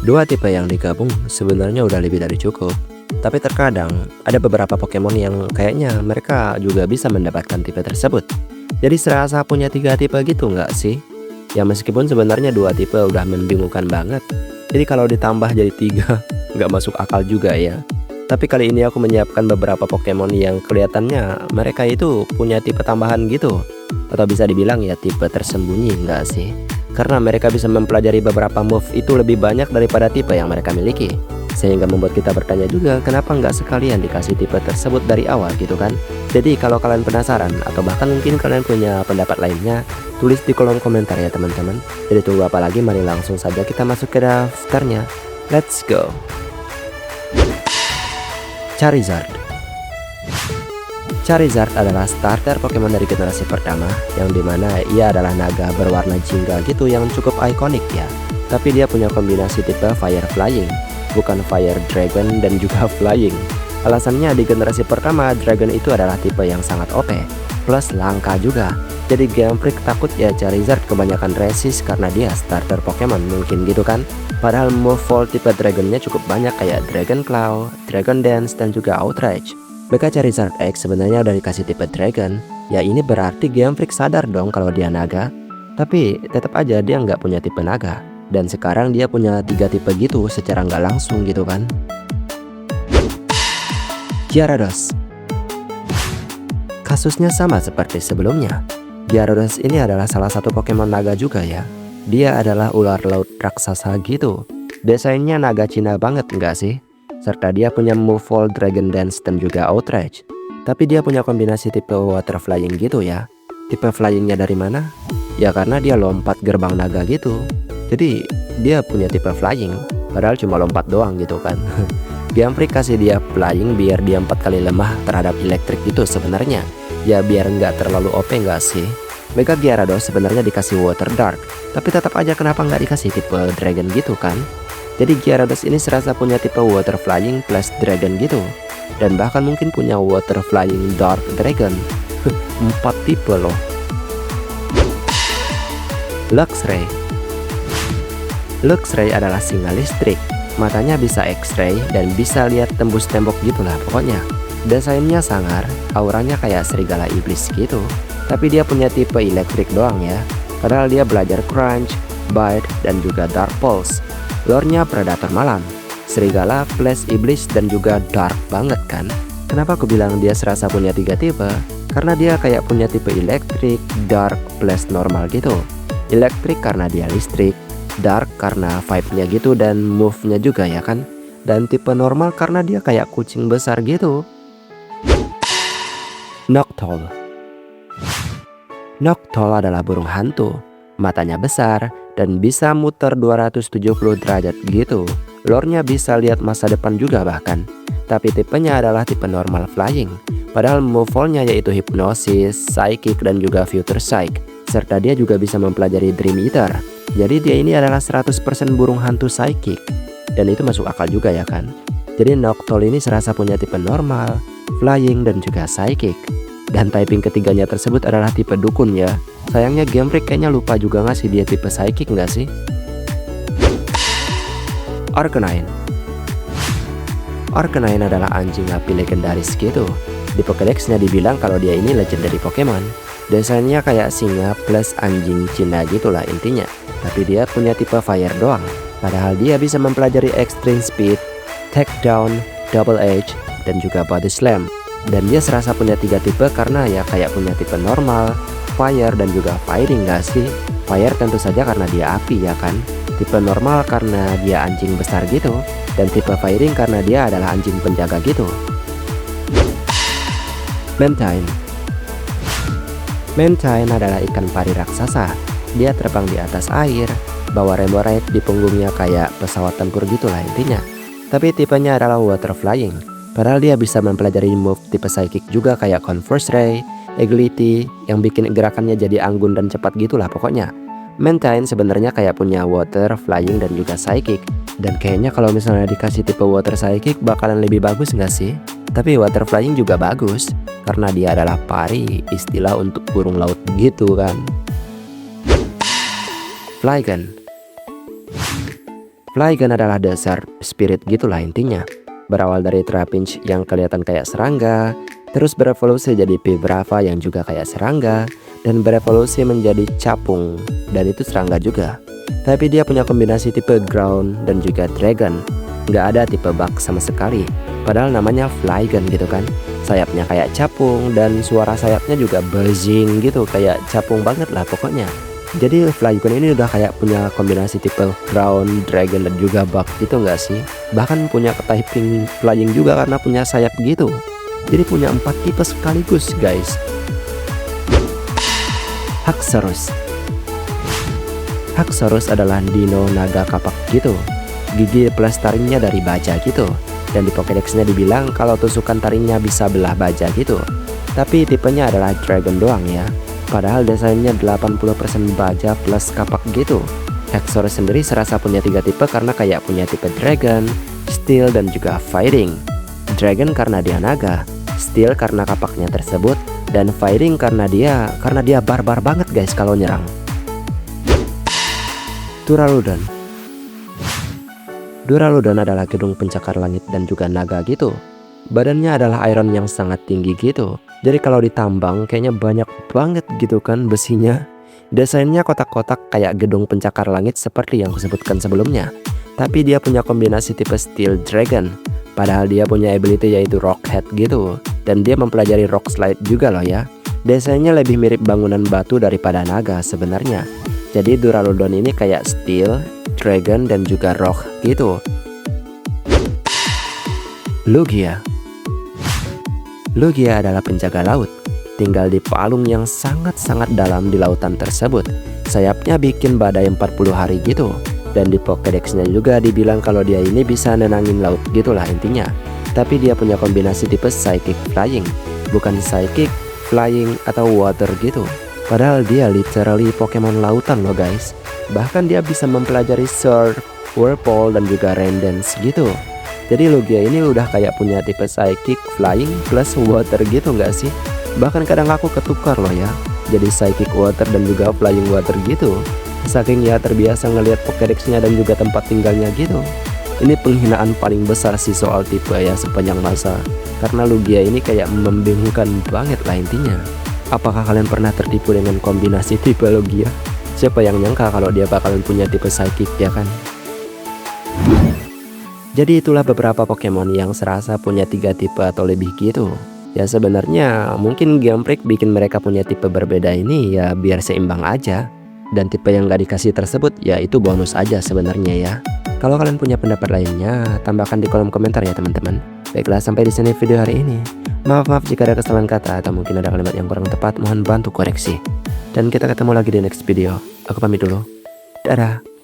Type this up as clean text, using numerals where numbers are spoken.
Dua tipe yang digabung sebenarnya udah lebih dari cukup. Tapi terkadang ada beberapa Pokemon yang kayaknya mereka juga bisa mendapatkan tipe tersebut. Jadi serasa punya tiga tipe gitu nggak sih? Ya meskipun sebenarnya dua tipe udah membingungkan banget. Jadi kalau ditambah jadi tiga nggak masuk akal juga ya. Tapi kali ini aku menyiapkan beberapa Pokemon yang kelihatannya mereka itu punya tipe tambahan gitu. Atau bisa dibilang ya tipe tersembunyi nggak sih? Karena mereka bisa mempelajari beberapa move itu lebih banyak daripada tipe yang mereka miliki. Sehingga membuat kita bertanya juga kenapa nggak sekalian dikasih tipe tersebut dari awal gitu kan. Jadi kalau kalian penasaran atau bahkan mungkin kalian punya pendapat lainnya, tulis di kolom komentar ya teman-teman. Jadi tunggu apa lagi, mari langsung saja kita masuk ke daftarnya. Let's go. Charizard. Charizard adalah starter Pokemon dari generasi pertama, yang dimana ia adalah naga berwarna jingga gitu yang cukup ikonik ya. Tapi dia punya kombinasi tipe Fire Flying, bukan Fire Dragon dan juga Flying. Alasannya di generasi pertama Dragon itu adalah tipe yang sangat OP, plus langka juga. Jadi Game Freak takut ya Charizard kebanyakan resist karena dia starter Pokemon mungkin gitu kan. Padahal move volt tipe Dragonnya cukup banyak kayak Dragon Claw, Dragon Dance, dan juga Outrage. Mega Charizard X sebenarnya udah dikasih tipe Dragon. Ya ini berarti Game Freak sadar dong kalau dia naga. Tapi tetap aja dia nggak punya tipe naga. Dan sekarang dia punya tiga tipe gitu secara nggak langsung gitu kan. Gyarados. Kasusnya sama seperti sebelumnya. Gyarados ini adalah salah satu Pokemon naga juga ya. Dia adalah ular laut raksasa gitu. Desainnya naga Cina banget nggak sih? Serta dia punya move volt Dragon Dance dan juga Outrage. Tapi dia punya kombinasi tipe Water Flying gitu ya. Tipe flyingnya dari mana? Ya karena dia lompat gerbang naga gitu. Jadi dia punya tipe flying, padahal cuma lompat doang gitu kan. Game Freak kasih dia flying biar dia 4 kali lemah terhadap elektrik gitu sebenarnya. Ya biar nggak terlalu OP nggak sih. Mega Gyarados sebenarnya dikasih Water Dark, tapi tetap aja kenapa nggak dikasih tipe Dragon gitu kan. Jadi Gyarados ini serasa punya tipe Water Flying plus Dragon gitu. Dan bahkan mungkin punya Water Flying Dark Dragon. 4 tipe loh. Luxray. Luxray adalah singa listrik. Matanya bisa X-ray dan bisa lihat tembus tembok gitulah pokoknya. Desainnya sangar, auranya kayak serigala iblis gitu. Tapi dia punya tipe elektrik doang ya. Padahal dia belajar Crunch, Bite, dan juga Dark Pulse. Lore-nya Predator malam, serigala, flash iblis, dan juga dark banget kan. Kenapa aku bilang dia serasa punya tiga tipe? Karena dia kayak punya tipe elektrik, dark, plus normal gitu. Elektrik karena dia listrik, dark karena vibe-nya gitu dan move-nya juga ya kan. Dan tipe normal karena dia kayak kucing besar gitu. Noctowl. Noctowl adalah burung hantu. Matanya besar dan bisa muter 270 derajat gitu. Lore-nya bisa lihat masa depan juga bahkan. Tapi tipenya adalah tipe normal flying. Padahal move all-nya yaitu Hypnosis, Psychic, dan juga Future Psych. Serta dia juga bisa mempelajari Dream Eater. Jadi dia ini adalah 100% burung hantu Psychic. Dan itu masuk akal juga ya kan. Jadi Noctowl ini serasa punya tipe normal, flying, dan juga Psychic. Dan typing ketiganya tersebut adalah tipe dukun ya. Sayangnya Game Freak kayaknya lupa juga ngasih dia tipe Psychic nggak sih? Arcanine. Arcanine adalah anjing api legendaris gitu. Di Pokédex-nya dibilang kalau dia ini legendary Pokemon. Desainnya kayak singa plus anjing Cina gitulah intinya. Tapi dia punya tipe fire doang. Padahal dia bisa mempelajari Extreme Speed, Takedown, Double Edge, dan juga Body Slam. Dan dia serasa punya tiga tipe karena ya kayak punya tipe normal, fire, dan juga fighting gak sih? Fire tentu saja karena dia api ya kan. Tipe normal karena dia anjing besar gitu. Dan tipe fighting karena dia adalah anjing penjaga gitu. Mantine. Mantine adalah ikan pari raksasa. Dia terbang di atas air, bawa Remoraid di punggungnya kayak pesawat tempur gitulah intinya. Tapi tipenya adalah water flying. Padahal dia bisa mempelajari move tipe Psychic juga kayak Converse Ray, Agility, yang bikin gerakannya jadi anggun dan cepat gitulah pokoknya. Mantine sebenarnya kayak punya water, flying, dan juga psychic. Dan kayaknya kalau misalnya dikasih tipe water psychic bakalan lebih bagus nggak sih? Tapi water flying juga bagus, karena dia adalah pari, istilah untuk burung laut gitu kan. Flygon. Flygon adalah dasar spirit gitulah intinya. Berawal dari Trapinch yang kelihatan kayak serangga, terus berevolusi jadi Vibrava yang juga kayak serangga, dan berevolusi menjadi capung, dan itu serangga juga. Tapi dia punya kombinasi tipe ground dan juga dragon. Nggak ada tipe bug sama sekali. Padahal namanya Flygon gitu kan. Sayapnya kayak capung dan suara sayapnya juga buzzing gitu, kayak capung banget lah pokoknya. Jadi Flygon ini udah kayak punya kombinasi tipe ground, dragon, dan juga bug gitu nggak sih? Bahkan punya typing flying juga karena punya sayap gitu. Jadi punya 4 tipe sekaligus guys. Haxorus. Haxorus adalah dino naga kapak gitu. Gigi plus taringnya dari baja gitu. Dan di Pokédex-nya dibilang kalau tusukan taringnya bisa belah baja gitu. Tapi tipenya adalah dragon doang ya. Padahal desainnya 80% baja plus kapak gitu. Haxorus sendiri serasa punya 3 tipe karena kayak punya tipe dragon, steel, dan juga fighting. Dragon karena dia naga, steel karena kapaknya tersebut, dan fighting karena dia barbar banget guys kalau nyerang. Duraludon. Duraludon adalah gedung pencakar langit dan juga naga gitu. Badannya adalah iron yang sangat tinggi gitu. Jadi kalau ditambang kayaknya banyak banget gitu kan besinya. Desainnya kotak-kotak kayak gedung pencakar langit seperti yang kusebutkan sebelumnya. Tapi dia punya kombinasi tipe Steel Dragon. Padahal dia punya ability yaitu Rock Head gitu. Dan dia mempelajari Rock Slide juga loh ya. Desainnya lebih mirip bangunan batu daripada naga sebenarnya. Jadi Duraludon ini kayak Steel, Dragon, dan juga Rock gitu. Lugia. Lugia adalah penjaga laut, tinggal di palung yang sangat-sangat dalam di lautan tersebut. Sayapnya bikin badai 40 hari gitu. Dan di Pokédex-nya juga dibilang kalau dia ini bisa nenangin laut gitulah intinya. Tapi dia punya kombinasi tipe Psychic Flying, bukan Psychic, Flying, atau Water gitu. Padahal dia literally Pokemon lautan loh guys. Bahkan dia bisa mempelajari Surf, Whirlpool, dan juga Rain Dance gitu. Jadi Lugia ini udah kayak punya tipe Psychic, Flying, plus Water gitu nggak sih? Bahkan kadang aku ketukar loh ya. Jadi Psychic Water dan juga Flying Water gitu. Saking ya terbiasa ngelihat Pokédex-nya dan juga tempat tinggalnya gitu. Ini penghinaan paling besar sih soal tipe ya sepanjang masa. Karena Lugia ini kayak membingungkan banget lah intinya. Apakah kalian pernah tertipu dengan kombinasi tipe Lugia? Siapa yang nyangka kalau dia bakalan punya tipe Psychic ya kan? Jadi itulah beberapa Pokemon yang serasa punya 3 tipe atau lebih gitu. Ya sebenarnya mungkin Game Freak bikin mereka punya tipe berbeda ini ya biar seimbang aja. Dan tipe yang gak dikasih tersebut ya itu bonus aja sebenarnya ya. Kalau kalian punya pendapat lainnya, tambahkan di kolom komentar ya teman-teman. Baiklah, sampai di sini video hari ini. Maaf jika ada kesalahan kata atau mungkin ada kalimat yang kurang tepat, mohon bantu koreksi. Dan kita ketemu lagi di next video. Aku pamit dulu. Dadah.